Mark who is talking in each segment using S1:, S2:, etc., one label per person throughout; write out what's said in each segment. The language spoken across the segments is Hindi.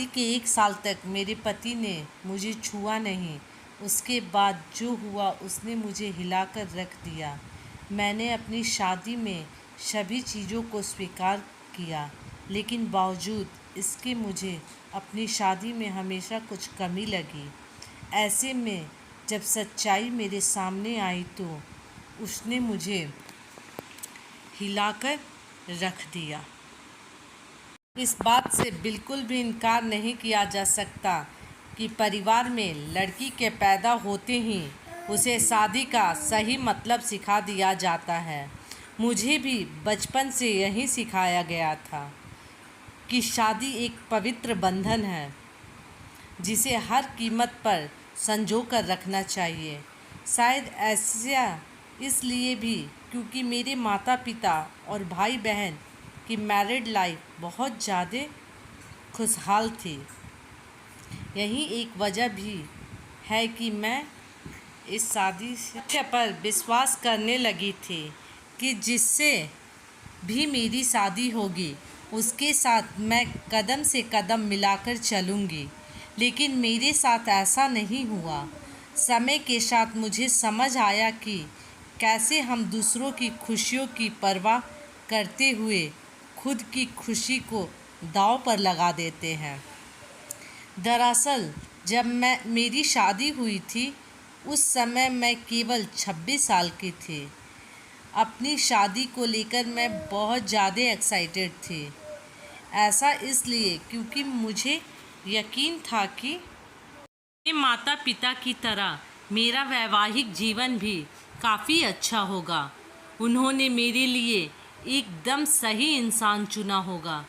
S1: के 1 साल तक मेरे पति ने मुझे छुआ नहीं। उसके बाद जो हुआ उसने मुझे हिलाकर रख दिया। मैंने अपनी शादी में सभी चीज़ों को स्वीकार किया, लेकिन बावजूद इसके मुझे अपनी शादी में हमेशा कुछ कमी लगी। ऐसे में जब सच्चाई मेरे सामने आई तो उसने मुझे हिलाकर रख दिया। इस बात से बिल्कुल भी इनकार नहीं किया जा सकता कि परिवार में लड़की के पैदा होते ही उसे शादी का सही मतलब सिखा दिया जाता है। मुझे भी बचपन से यही सिखाया गया था कि शादी एक पवित्र बंधन है जिसे हर कीमत पर संजो कर रखना चाहिए। शायद ऐसा इसलिए भी क्योंकि मेरे माता पिता और भाई बहन की मैरिड लाइफ बहुत ज़्यादा खुशहाल थी। यही एक वजह भी है कि मैं इस शादी पर विश्वास करने लगी थी कि जिससे भी मेरी शादी होगी उसके साथ मैं कदम से कदम मिलाकर चलूँगी। लेकिन मेरे साथ ऐसा नहीं हुआ। समय के साथ मुझे समझ आया कि कैसे हम दूसरों की खुशियों की परवाह करते हुए खुद की खुशी को दांव पर लगा देते हैं। दरअसल जब मेरी शादी हुई थी उस समय मैं केवल 26 साल की थी। अपनी शादी को लेकर मैं बहुत ज़्यादा एक्साइटेड थी। ऐसा इसलिए क्योंकि मुझे यकीन था कि मेरे माता पिता की तरह मेरा वैवाहिक जीवन भी काफ़ी अच्छा होगा। उन्होंने मेरे लिए एकदम सही इंसान चुना होगा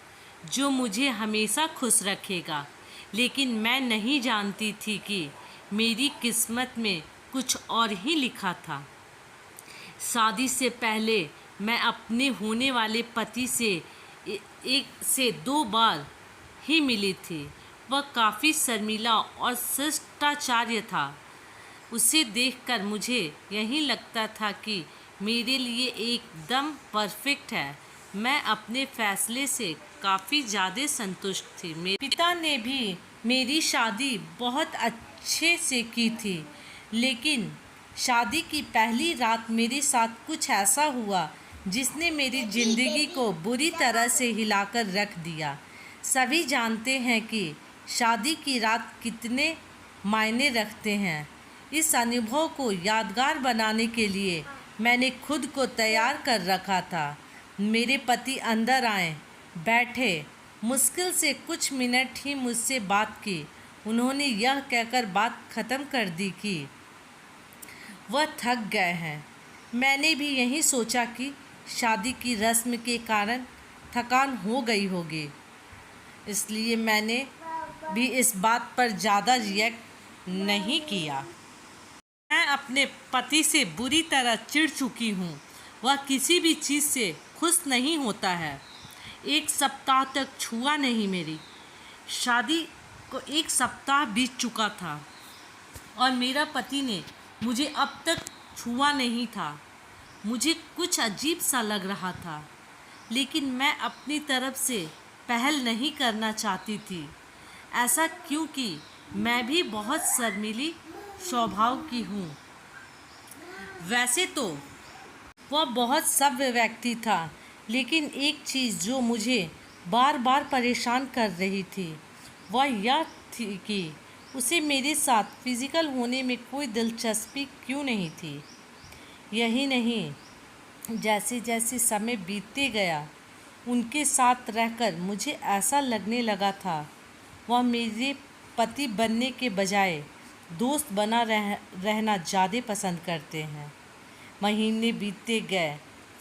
S1: जो मुझे हमेशा खुश रखेगा। लेकिन मैं नहीं जानती थी कि मेरी किस्मत में कुछ और ही लिखा था। शादी से पहले मैं अपने होने वाले पति से 1 से 2 बार ही मिली थी। वह काफ़ी शर्मीला और शिष्टाचार्य था। उसे देखकर मुझे यही लगता था कि मेरे लिए एकदम परफेक्ट है। मैं अपने फैसले से काफ़ी ज़्यादा संतुष्ट थी। मेरे पिता ने भी मेरी शादी बहुत अच्छे से की थी, लेकिन शादी की पहली रात मेरे साथ कुछ ऐसा हुआ जिसने मेरी ज़िंदगी को बुरी तरह से हिलाकर रख दिया। सभी जानते हैं कि शादी की रात कितने मायने रखते हैं। इस अनुभव को यादगार बनाने के लिए मैंने खुद को तैयार कर रखा था। मेरे पति अंदर आए, बैठे, मुश्किल से कुछ मिनट ही मुझसे बात की। उन्होंने यह कहकर बात ख़त्म कर दी कि वह थक गए हैं। मैंने भी यही सोचा कि शादी की रस्म के कारण थकान हो गई होगी, इसलिए मैंने भी इस बात पर ज़्यादा रिएक्ट नहीं किया। मैं अपने पति से बुरी तरह चिढ़ चुकी हूँ। वह किसी भी चीज़ से खुश नहीं होता है। 1 सप्ताह तक छुआ नहीं। मेरी शादी को 1 सप्ताह बीत चुका था और मेरा पति ने मुझे अब तक छुआ नहीं था। मुझे कुछ अजीब सा लग रहा था, लेकिन मैं अपनी तरफ से पहल नहीं करना चाहती थी। ऐसा क्योंकि मैं भी बहुत शर्मीली स्वभाव की हूँ। वैसे तो वह बहुत सभ्य व्यक्ति था, लेकिन एक चीज़ जो मुझे बार बार परेशान कर रही थी वह यह थी कि उसे मेरे साथ फिज़िकल होने में कोई दिलचस्पी क्यों नहीं थी। यही नहीं, जैसे जैसे समय बीतते गया उनके साथ रहकर मुझे ऐसा लगने लगा था वह मेरे पति बनने के बजाय दोस्त बना रहना ज़्यादा पसंद करते हैं। महीने बीतते गए,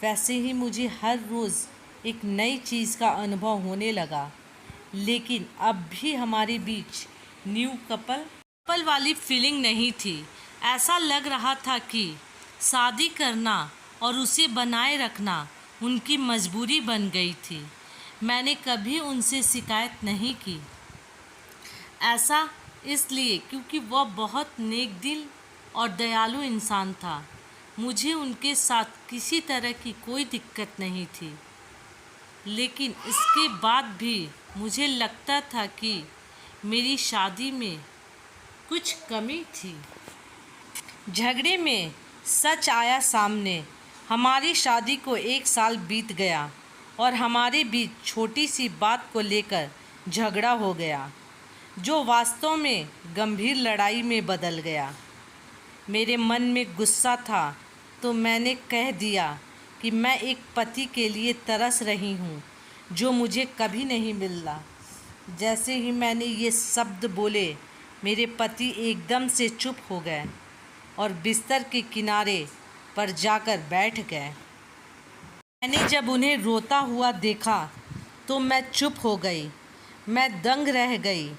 S1: वैसे ही मुझे हर रोज़ एक नई चीज़ का अनुभव होने लगा। लेकिन अब भी हमारे बीच न्यू कपल वाली फीलिंग नहीं थी। ऐसा लग रहा था कि शादी करना और उसे बनाए रखना उनकी मजबूरी बन गई थी। मैंने कभी उनसे शिकायत नहीं की। ऐसा इसलिए क्योंकि वह बहुत नेक दिल और दयालु इंसान था। मुझे उनके साथ किसी तरह की कोई दिक्कत नहीं थी। लेकिन इसके बाद भी मुझे लगता था कि मेरी शादी में कुछ कमी थी। झगड़े में सच आया सामने। हमारी शादी को 1 साल बीत गया और हमारे बीच छोटी सी बात को लेकर झगड़ा हो गया, जो वास्तव में गंभीर लड़ाई में बदल गया। मेरे मन में गुस्सा था तो मैंने कह दिया कि मैं एक पति के लिए तरस रही हूँ जो मुझे कभी नहीं मिला। जैसे ही मैंने ये शब्द बोले, मेरे पति एकदम से चुप हो गए और बिस्तर के किनारे पर जाकर बैठ गए। मैंने जब उन्हें रोता हुआ देखा तो मैं चुप हो गई। मैं दंग रह गई।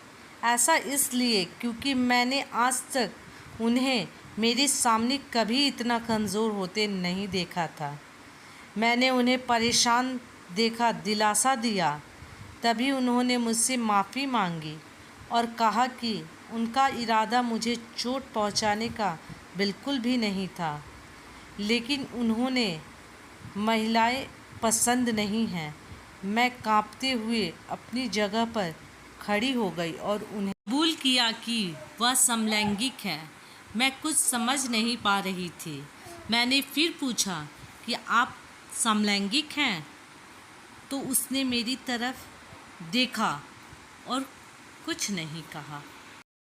S1: ऐसा इसलिए क्योंकि मैंने आज तक उन्हें मेरे सामने कभी इतना कमज़ोर होते नहीं देखा था। मैंने उन्हें परेशान देखा, दिलासा दिया। तभी उन्होंने मुझसे माफ़ी मांगी और कहा कि उनका इरादा मुझे चोट पहुंचाने का बिल्कुल भी नहीं था, लेकिन उन्होंने महिलाएं पसंद नहीं हैं। मैं कांपते हुए अपनी जगह पर खड़ी हो गई और उन्हें कबूल किया कि वह समलैंगिक है। मैं कुछ समझ नहीं पा रही थी। मैंने फिर पूछा कि आप समलैंगिक हैं? तो उसने मेरी तरफ देखा और कुछ नहीं कहा।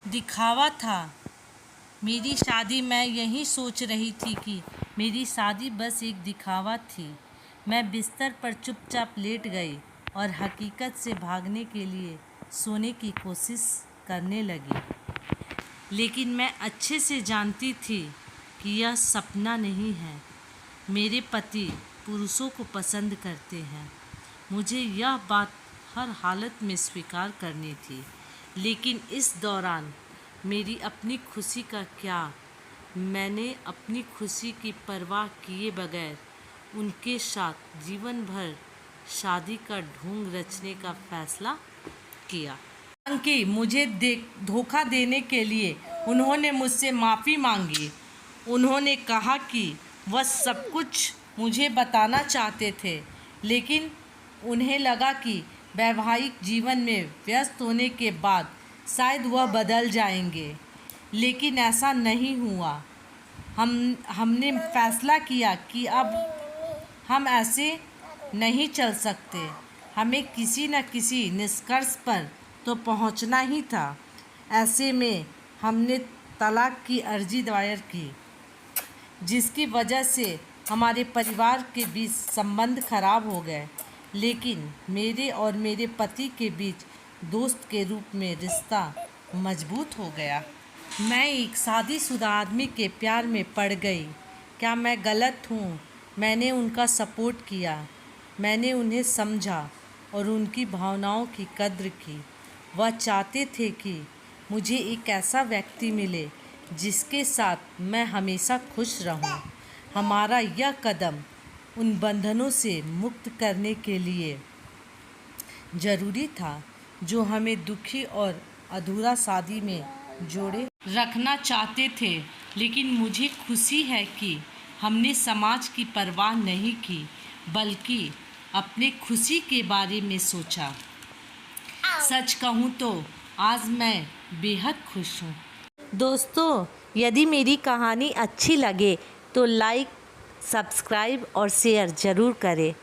S1: दिखावा था मेरी शादी। मैं यही सोच रही थी कि मेरी शादी बस एक दिखावा थी। मैं बिस्तर पर चुपचाप लेट गई और हकीकत से भागने के लिए सोने की कोशिश करने लगी। लेकिन मैं अच्छे से जानती थी कि यह सपना नहीं है। मेरे पति पुरुषों को पसंद करते हैं। मुझे यह बात हर हालत में स्वीकार करनी थी। लेकिन इस दौरान मेरी अपनी खुशी का क्या? मैंने अपनी खुशी की परवाह किए बगैर उनके साथ जीवन भर शादी का ढोंग रचने का फैसला किया। हालांकि मुझे धोखा देने के लिए उन्होंने मुझसे माफ़ी मांगी। उन्होंने कहा कि वह सब कुछ मुझे बताना चाहते थे, लेकिन उन्हें लगा कि वैवाहिक जीवन में व्यस्त होने के बाद शायद वह बदल जाएंगे। लेकिन ऐसा नहीं हुआ। हमने फैसला किया कि अब हम ऐसे नहीं चल सकते। हमें किसी न किसी निष्कर्ष पर तो पहुंचना ही था। ऐसे में हमने तलाक की अर्जी दायर की, जिसकी वजह से हमारे परिवार के बीच संबंध खराब हो गए। लेकिन मेरे और मेरे पति के बीच दोस्त के रूप में रिश्ता मजबूत हो गया। मैं एक शादीशुदा आदमी के प्यार में पड़ गई। क्या मैं गलत हूँ? मैंने उनका सपोर्ट किया। मैंने उन्हें समझा और उनकी भावनाओं की कद्र की। वह चाहते थे कि मुझे एक ऐसा व्यक्ति मिले जिसके साथ मैं हमेशा खुश रहूं। हमारा यह कदम उन बंधनों से मुक्त करने के लिए ज़रूरी था जो हमें दुखी और अधूरा शादी में जोड़े रखना चाहते थे। लेकिन मुझे खुशी है कि हमने समाज की परवाह नहीं की, बल्कि अपने खुशी के बारे में सोचा। सच कहूँ तो आज मैं बेहद खुश हूँ। दोस्तों, यदि मेरी कहानी अच्छी लगे तो लाइक, सब्सक्राइब और शेयर ज़रूर करें